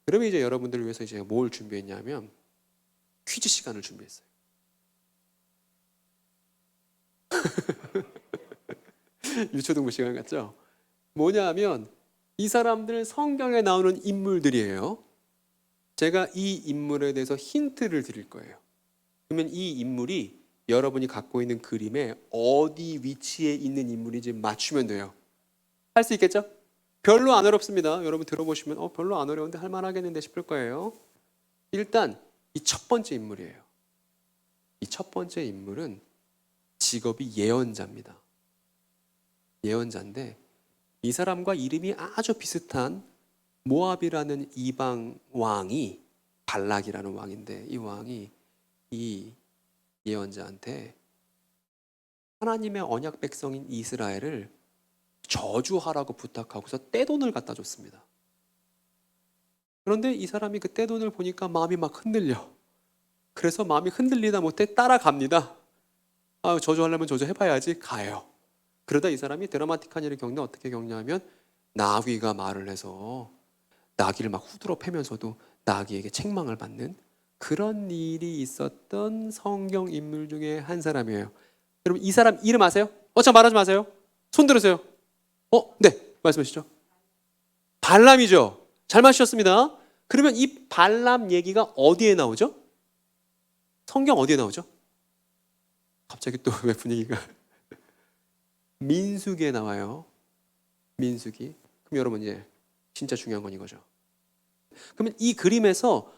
그러면 이제 여러분들을 위해서 이제 뭘 준비했냐면 퀴즈 시간을 준비했어요. 유초등부 시간 같죠? 뭐냐면 이 사람들 성경에 나오는 인물들이에요. 제가 이 인물에 대해서 힌트를 드릴 거예요. 그러면 이 인물이 여러분이 갖고 있는 그림에 어디 위치에 있는 인물인지 맞추면 돼요. 할 수 있겠죠? 별로 안 어렵습니다. 여러분 들어보시면 별로 안 어려운데 할만하겠는데 싶을 거예요. 일단 이 첫 번째 인물이에요. 이 첫 번째 인물은 직업이 예언자입니다. 예언자인데 이 사람과 이름이 아주 비슷한 모압이라는 이방 왕이 발락이라는 왕인데 이 왕이 이 예언자한테 하나님의 언약 백성인 이스라엘을 저주하라고 부탁하고서 떼돈을 갖다 줬습니다. 그런데 이 사람이 그 떼돈을 보니까 마음이 막 흔들려. 그래서 마음이 흔들리다 못해 따라갑니다. 저주하려면 저주해봐야지. 가요. 그러다 이 사람이 드라마틱한 일을 겪는 어떻게 겪냐면 나귀가 말을 해서 나귀를 막 후드러 패면서도 나귀에게 책망을 받는 그런 일이 있었던 성경 인물 중에 한 사람이에요. 여러분 이 사람 이름 아세요? 참 말하지 마세요. 손 들으세요. 네, 말씀하시죠. 발람이죠. 잘 맞추셨습니다. 그러면 이 발람 얘기가 어디에 나오죠? 성경 어디에 나오죠? 갑자기 또 왜 분위기가 민수기에 나와요. 민수기. 그럼 여러분 이제 진짜 중요한 건 이거죠. 그러면 이 그림에서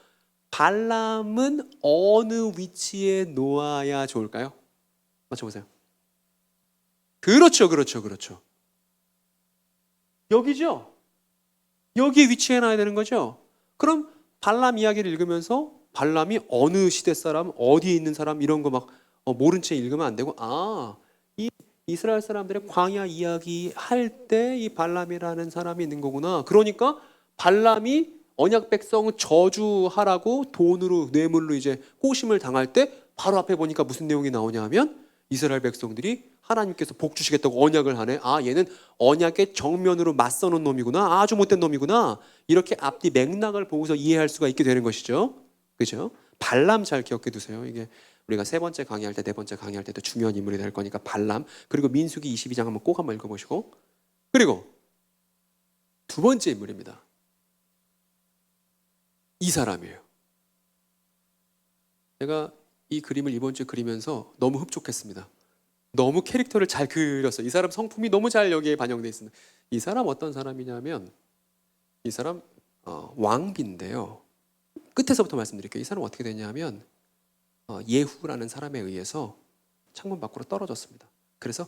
발람은 어느 위치에 놓아야 좋을까요? 맞춰보세요. 그렇죠. 여기죠. 여기 위치에 놔야 되는 거죠. 그럼 발람 이야기를 읽으면서 발람이 어느 시대 사람, 어디에 있는 사람 이런 거 막 모른 채 읽으면 안 되고 이 이스라엘 사람들의 광야 이야기 할 때 이 발람이라는 사람이 있는 거구나. 그러니까 발람이 언약 백성 저주하라고 돈으로 뇌물로 이제 꼬심을 당할 때 바로 앞에 보니까 무슨 내용이 나오냐 하면 이스라엘 백성들이 하나님께서 복 주시겠다고 언약을 하네. 얘는 언약의 정면으로 맞서는 놈이구나. 아주 못된 놈이구나. 이렇게 앞뒤 맥락을 보고서 이해할 수가 있게 되는 것이죠. 그죠? 발람 잘 기억해 두세요. 이게 우리가 세 번째 강의할 때, 네 번째 강의할 때도 중요한 인물이 될 거니까 발람. 그리고 민수기 22장 한번 꼭 한번 읽어보시고. 그리고 두 번째 인물입니다. 이 사람이에요. 제가 이 그림을 이번 주에 그리면서 너무 흡족했습니다. 너무 캐릭터를 잘 그렸어요. 이 사람 성품이 너무 잘 여기에 반영되어 있습니다. 이 사람 어떤 사람이냐면 이 사람 왕비인데요. 끝에서부터 말씀드릴게요. 이 사람 어떻게 되냐면 예후라는 사람에 의해서 창문 밖으로 떨어졌습니다. 그래서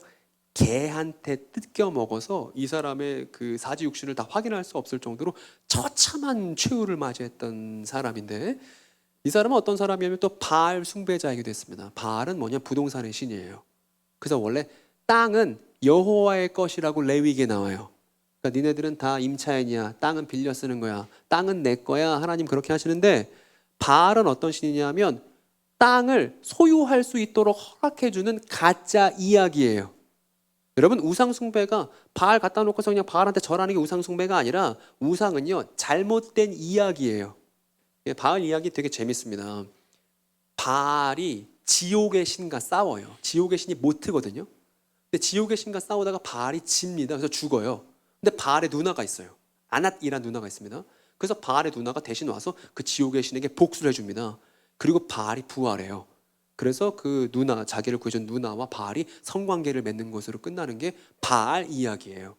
개한테 뜯겨 먹어서 이 사람의 그 사지육신을 다 확인할 수 없을 정도로 처참한 최후를 맞이했던 사람인데 이 사람은 어떤 사람이냐면 또 바알 숭배자이기도 했습니다. 바알은 뭐냐? 부동산의 신이에요. 그래서 원래 땅은 여호와의 것이라고 레위기에 나와요. 그러니까 니네들은 다 임차인이야. 땅은 빌려 쓰는 거야. 땅은 내 거야. 하나님 그렇게 하시는데 바알은 어떤 신이냐면 땅을 소유할 수 있도록 허락해주는 가짜 이야기예요. 여러분 우상 숭배가 바알 갖다 놓고서 그냥 바알한테 절하는 게 우상 숭배가 아니라 우상은요 잘못된 이야기예요. 바알 이야기 되게 재밌습니다. 바알이 지옥의 신과 싸워요. 지옥의 신이 모트거든요. 근데 지옥의 신과 싸우다가 바알이 집니다. 그래서 죽어요. 근데 바알의 누나가 있어요. 아낫이라는 누나가 있습니다. 그래서 바알의 누나가 대신 와서 그 지옥의 신에게 복수를 해줍니다. 그리고 바알이 부활해요. 그래서 그 누나, 자기를 구해준 누나와 바알이 성관계를 맺는 것으로 끝나는 게 바알 이야기예요.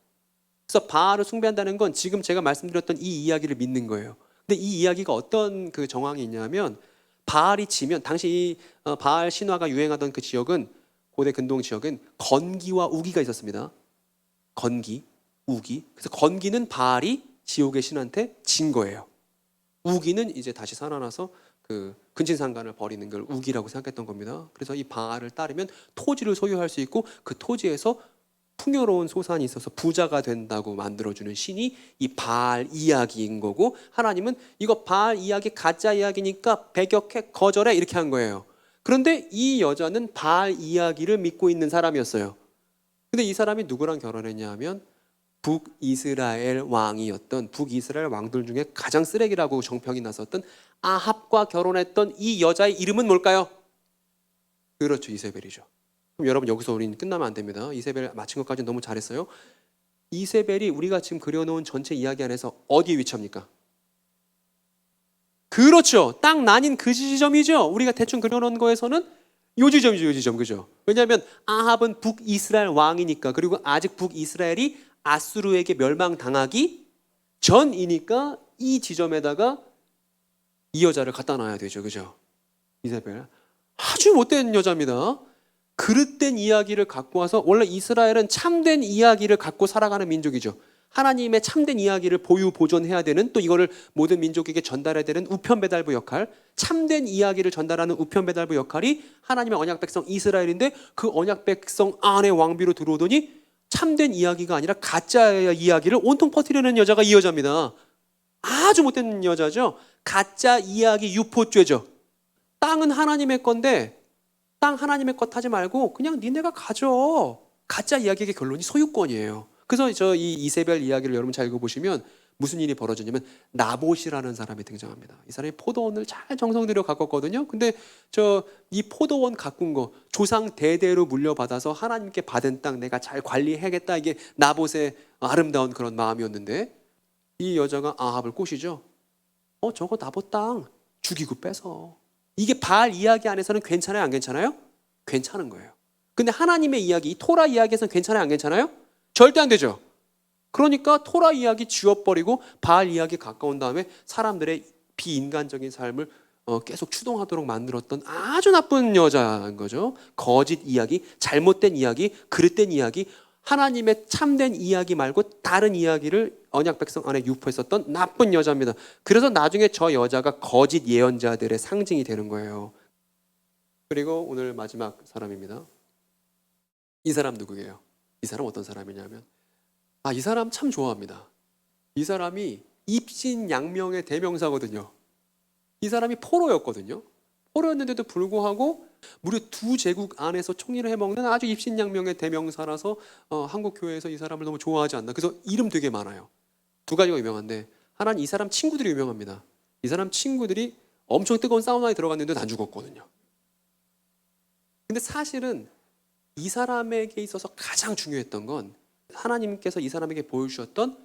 그래서 바알을 숭배한다는 건 지금 제가 말씀드렸던 이 이야기를 믿는 거예요. 근데 이 이야기가 어떤 그 정황이 있냐면 바알이 지면 당시 바알 신화가 유행하던 그 지역은 고대 근동 지역은 건기와 우기가 있었습니다. 건기, 우기. 그래서 건기는 바알이 지옥의 신한테 진 거예요. 우기는 이제 다시 살아나서 그 근친상간을 벌이는 걸 우기라고 생각했던 겁니다. 그래서 이 바알을 따르면 토지를 소유할 수 있고 그 토지에서 풍요로운 소산이 있어서 부자가 된다고 만들어주는 신이 이 바알 이야기인 거고 하나님은 이거 바알 이야기 가짜 이야기니까 배격해 거절해 이렇게 한 거예요. 그런데 이 여자는 바알 이야기를 믿고 있는 사람이었어요. 근데 이 사람이 누구랑 결혼했냐 하면 북이스라엘 왕이었던 북이스라엘 왕들 중에 가장 쓰레기라고 정평이 났었던 아합과 결혼했던 이 여자의 이름은 뭘까요? 그렇죠, 이세벨이죠. 그럼 여러분 여기서 우리는 끝나면 안 됩니다. 이세벨 마친 것까지 너무 잘했어요. 이세벨이 우리가 지금 그려놓은 전체 이야기 안에서 어디에 위치합니까? 그렇죠. 딱 나뉜 그 지점이죠. 우리가 대충 그려놓은 거에서는 요 지점이죠, 요 지점. 그죠? 왜냐하면 아합은 북이스라엘 왕이니까, 그리고 아직 북이스라엘이 아수르에게 멸망당하기 전이니까 이 지점에다가 이 여자를 갖다 놔야 되죠. 그죠? 이세벨. 아주 못된 여자입니다. 그릇된 이야기를 갖고 와서, 원래 이스라엘은 참된 이야기를 갖고 살아가는 민족이죠. 하나님의 참된 이야기를 보유 보존해야 되는, 또 이거를 모든 민족에게 전달해야 되는 우편배달부 역할, 참된 이야기를 전달하는 우편배달부 역할이 하나님의 언약 백성 이스라엘인데, 그 언약 백성 안에 왕비로 들어오더니 참된 이야기가 아니라 가짜 이야기를 온통 퍼뜨리는 여자가 이 여자입니다. 아주 못된 여자죠. 가짜 이야기 유포죄죠. 땅은 하나님의 건데 땅 하나님의 것 하지 말고 그냥 니네가 가져. 가짜 이야기의 결론이 소유권이에요. 그래서 저 이 이세벨 이야기를 여러분 잘 읽어보시면 무슨 일이 벌어지냐면 나봇이라는 사람이 등장합니다. 이 사람이 포도원을 잘 정성 들여 가꿨거든요. 근데 이 포도원 가꾼 거 조상 대대로 물려받아서 하나님께 받은 땅 내가 잘 관리해야겠다, 이게 나봇의 아름다운 그런 마음이었는데, 이 여자가 아합을 꼬시죠. 저거 나봇 땅 죽이고 뺏어. 이게 바알 이야기 안에서는 괜찮아요, 안 괜찮아요? 괜찮은 거예요. 근데 하나님의 이야기, 이 토라 이야기에서는 괜찮아요, 안 괜찮아요? 절대 안 되죠. 그러니까 토라 이야기 지워버리고 바알 이야기 가까운 다음에 사람들의 비인간적인 삶을 계속 추동하도록 만들었던 아주 나쁜 여자인 거죠. 거짓 이야기, 잘못된 이야기, 그릇된 이야기, 하나님의 참된 이야기 말고 다른 이야기를 언약 백성 안에 유포했었던 나쁜 여자입니다. 그래서 나중에 저 여자가 거짓 예언자들의 상징이 되는 거예요. 그리고 오늘 마지막 사람입니다. 이 사람 누구예요? 이 사람 어떤 사람이냐면, 이 사람 참 좋아합니다. 이 사람이 입신양명의 대명사거든요. 이 사람이 포로였거든요. 포로였는데도 불구하고 무려 2제국 안에서 총리를 해먹는 아주 입신양명의 대명사라서 한국 교회에서 이 사람을 너무 좋아하지 않나. 그래서 이름 되게 많아요. 2가지가 유명한데, 하나는 이 사람 친구들이 유명합니다. 이 사람 친구들이 엄청 뜨거운 사우나에 들어갔는데도 안 죽었거든요. 근데 사실은 이 사람에게 있어서 가장 중요했던 건 하나님께서 이 사람에게 보여주셨던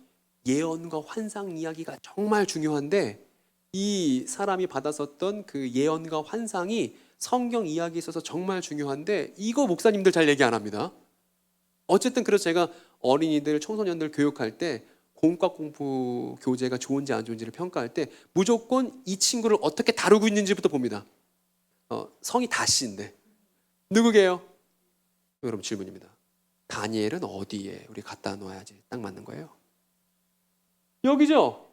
예언과 환상 이야기가 정말 중요한데, 이 사람이 받았었던 그 예언과 환상이 성경 이야기에 있어서 정말 중요한데, 이거 목사님들 잘 얘기 안 합니다. 어쨌든 그래서 제가 어린이들, 청소년들 교육할 때 공과 공부 교재가 좋은지 안 좋은지를 평가할 때 무조건 이 친구를 어떻게 다루고 있는지부터 봅니다. 성이 다시인데 누구게요? 여러분 질문입니다. 다니엘은 어디에 우리 갖다 놓아야지 딱 맞는 거예요? 여기죠?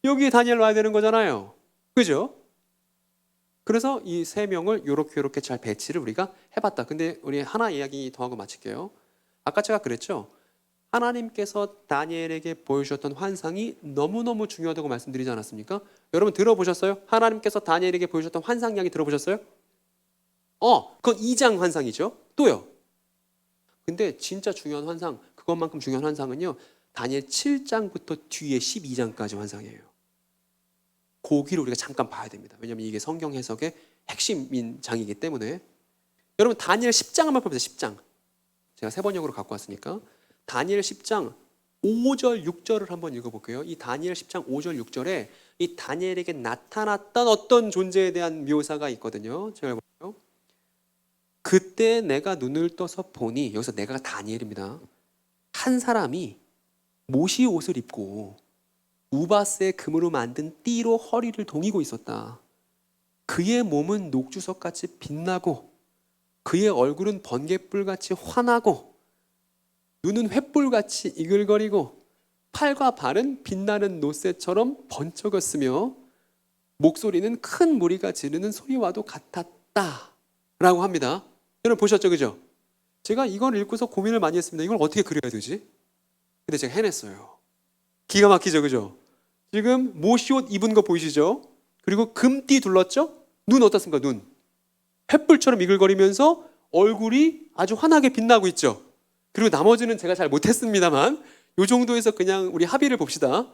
여기에 다니엘 놔야 되는 거잖아요. 그죠? 그래서 이 3명을 요렇게 잘 배치를 우리가 해봤다. 근데 우리 하나 이야기 더 하고 마칠게요. 아까 제가 그랬죠? 하나님께서 다니엘에게 보여주셨던 환상이 너무너무 중요하다고 말씀드리지 않았습니까? 여러분 들어보셨어요? 하나님께서 다니엘에게 보여주셨던 환상 이야기 들어보셨어요? 그건 2장 환상이죠. 또요. 근데 진짜 중요한 환상, 그것만큼 중요한 환상은요, 다니엘 7장부터 뒤에 12장까지 환상이에요. 고기를 우리가 잠깐 봐야 됩니다. 왜냐하면 이게 성경 해석의 핵심인 장이기 때문에. 여러분 다니엘 10장 한번 봅니다. 10장. 제가 3번역으로 갖고 왔으니까 다니엘 10장 5절 6절을 한번 읽어볼게요. 이 다니엘 10장 5절 6절에 이 다니엘에게 나타났던 어떤 존재에 대한 묘사가 있거든요. 제가 볼게요. 그때 내가 눈을 떠서 보니, 여기서 내가 다니엘입니다. 한 사람이 모시 옷을 입고 우바스의 금으로 만든 띠로 허리를 동이고 있었다. 그의 몸은 녹주석같이 빛나고 그의 얼굴은 번갯불같이 환하고 눈은 횃불같이 이글거리고 팔과 발은 빛나는 노새처럼 번쩍였으며 목소리는 큰 무리가 지르는 소리와도 같았다 라고 합니다. 여러분 보셨죠? 그죠? 제가 이걸 읽고서 고민을 많이 했습니다. 이걸 어떻게 그려야 되지? 근데 제가 해냈어요. 기가 막히죠? 그죠? 지금 모시옷 입은 거 보이시죠? 그리고 금띠 둘렀죠? 눈 어떻습니까? 눈 횃불처럼 이글거리면서 얼굴이 아주 환하게 빛나고 있죠. 그리고 나머지는 제가 잘 못했습니다만 요 정도에서 그냥 우리 합의를 봅시다.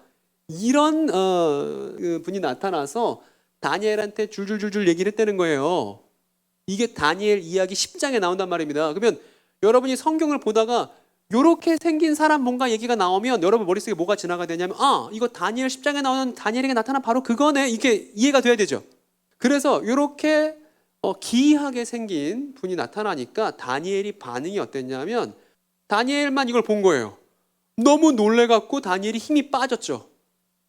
이런 그 분이 나타나서 다니엘한테 줄줄줄줄 얘기를 했다는 거예요. 이게 다니엘 이야기 10장에 나온단 말입니다. 그러면 여러분이 성경을 보다가 이렇게 생긴 사람 뭔가 얘기가 나오면 여러분 머릿속에 뭐가 지나가 되냐면 이거 다니엘 10장에 나오는 다니엘에게 나타난 바로 그거네. 이게 이해가 돼야 되죠. 그래서 이렇게 기이하게 생긴 분이 나타나니까 다니엘이 반응이 어땠냐면 다니엘만 이걸 본 거예요. 너무 놀래갖고 다니엘이 힘이 빠졌죠.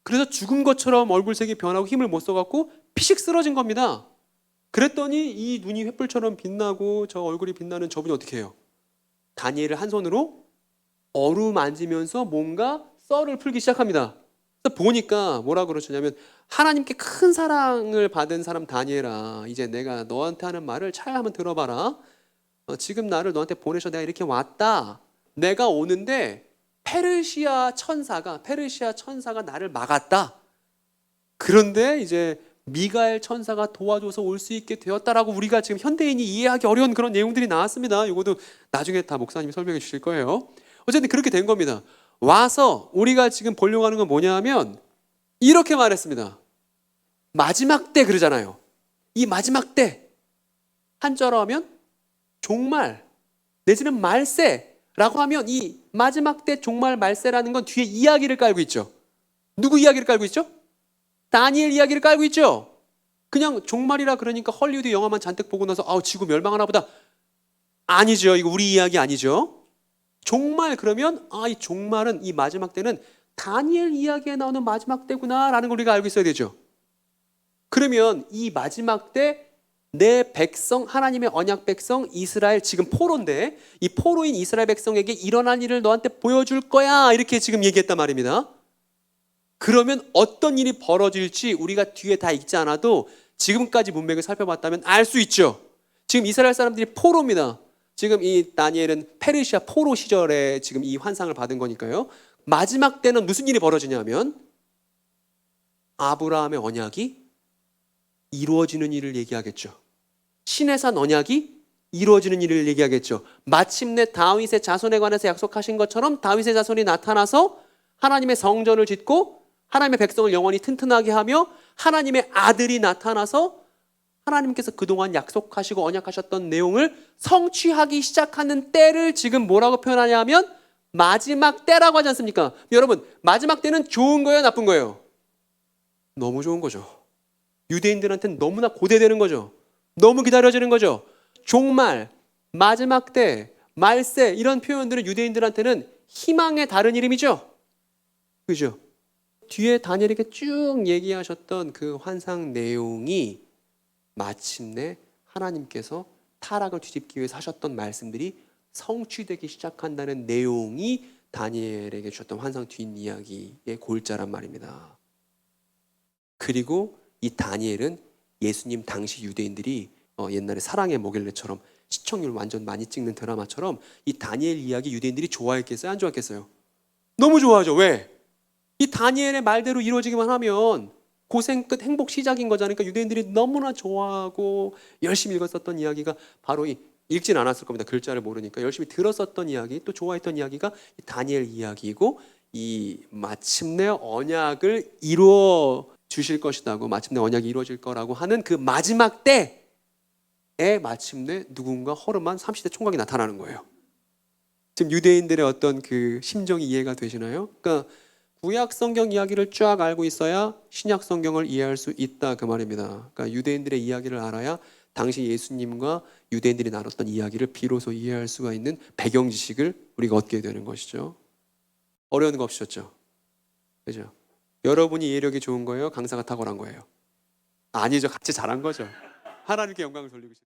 그래서 죽은 것처럼 얼굴색이 변하고 힘을 못 써갖고 피식 쓰러진 겁니다. 그랬더니 이 눈이 횃불처럼 빛나고 저 얼굴이 빛나는 저분이 어떻게 해요? 다니엘을 한 손으로 어루만지면서 뭔가 썰을 풀기 시작합니다. 그래서 보니까 뭐라 그러셨냐면 하나님께 큰 사랑을 받은 사람 다니엘아, 이제 내가 너한테 하는 말을 잘 한번 들어봐라. 지금 나를 너한테 보내셔 내가 이렇게 왔다. 내가 오는데 페르시아 천사가 나를 막았다. 그런데 이제 미가엘 천사가 도와줘서 올 수 있게 되었다라고 우리가 지금 현대인이 이해하기 어려운 그런 내용들이 나왔습니다. 이것도 나중에 다 목사님이 설명해 주실 거예요. 어쨌든 그렇게 된 겁니다. 와서 우리가 지금 보려고 하는 건 뭐냐 하면 이렇게 말했습니다. 마지막 때 그러잖아요. 이 마지막 때 한자로 하면 종말 내지는 말세라고 하면 이 마지막 때 종말 말세라는 건 뒤에 이야기를 깔고 있죠. 누구 이야기를 깔고 있죠? 다니엘 이야기를 깔고 있죠. 그냥 종말이라 그러니까 헐리우드 영화만 잔뜩 보고 나서 지구 멸망하나 보다. 아니죠. 이거 우리 이야기 아니죠. 종말 그러면 이 종말은 이 마지막 때는 다니엘 이야기에 나오는 마지막 때구나라는 걸 우리가 알고 있어야 되죠. 그러면 이 마지막 때 내 백성 하나님의 언약 백성 이스라엘 지금 포로인데 이 포로인 이스라엘 백성에게 일어난 일을 너한테 보여줄 거야 이렇게 지금 얘기했단 말입니다. 그러면 어떤 일이 벌어질지 우리가 뒤에 다 읽지 않아도 지금까지 문맥을 살펴봤다면 알 수 있죠. 지금 이스라엘 사람들이 포로입니다. 지금 이 다니엘은 페르시아 포로 시절에 지금 이 환상을 받은 거니까요. 마지막 때는 무슨 일이 벌어지냐면 아브라함의 언약이 이루어지는 일을 얘기하겠죠. 시내산 언약이 이루어지는 일을 얘기하겠죠. 마침내 다윗의 자손에 관해서 약속하신 것처럼 다윗의 자손이 나타나서 하나님의 성전을 짓고 하나님의 백성을 영원히 튼튼하게 하며 하나님의 아들이 나타나서 하나님께서 그동안 약속하시고 언약하셨던 내용을 성취하기 시작하는 때를 지금 뭐라고 표현하냐면 마지막 때라고 하지 않습니까? 여러분, 마지막 때는 좋은 거예요, 나쁜 거예요? 너무 좋은 거죠. 유대인들한테는 너무나 고대되는 거죠. 너무 기다려지는 거죠. 종말, 마지막 때, 말세 이런 표현들은 유대인들한테는 희망의 다른 이름이죠. 그죠? 뒤에 다니엘에게 쭉 얘기하셨던 그 환상 내용이 마침내 하나님께서 타락을 뒤집기 위해서 하셨던 말씀들이 성취되기 시작한다는 내용이 다니엘에게 주셨던 환상 뒷이야기의 골자란 말입니다. 그리고 이 다니엘은 예수님 당시 유대인들이 옛날에 사랑의 모길래처럼 시청률 완전 많이 찍는 드라마처럼 이 다니엘 이야기 유대인들이 좋아했겠어요? 안 좋아했겠어요? 너무 좋아하죠. 왜? 이 다니엘의 말대로 이루어지기만 하면 고생 끝 행복 시작인 거잖아요. 그러니까 유대인들이 너무나 좋아하고 열심히 읽었었던 이야기가 바로 읽진 않았을 겁니다. 글자를 모르니까 열심히 들었었던 이야기 또 좋아했던 이야기가 이 다니엘 이야기이고 이 마침내 언약을 이루어 주실 것이다고 마침내 언약이 이루어질 거라고 하는 그 마지막 때에 마침내 누군가 허름한 삼시대 총각이 나타나는 거예요. 지금 유대인들의 어떤 그 심정이 이해가 되시나요? 그러니까 구약 성경 이야기를 쫙 알고 있어야 신약 성경을 이해할 수 있다 그 말입니다. 그러니까 유대인들의 이야기를 알아야 당시 예수님과 유대인들이 나눴던 이야기를 비로소 이해할 수가 있는 배경 지식을 우리가 얻게 되는 것이죠. 어려운 거 없으셨죠? 그죠? 여러분이 이해력이 좋은 거예요? 강사가 탁월한 거예요? 아니죠. 같이 잘한 거죠. 하나님께 영광을 돌리고 싶어요.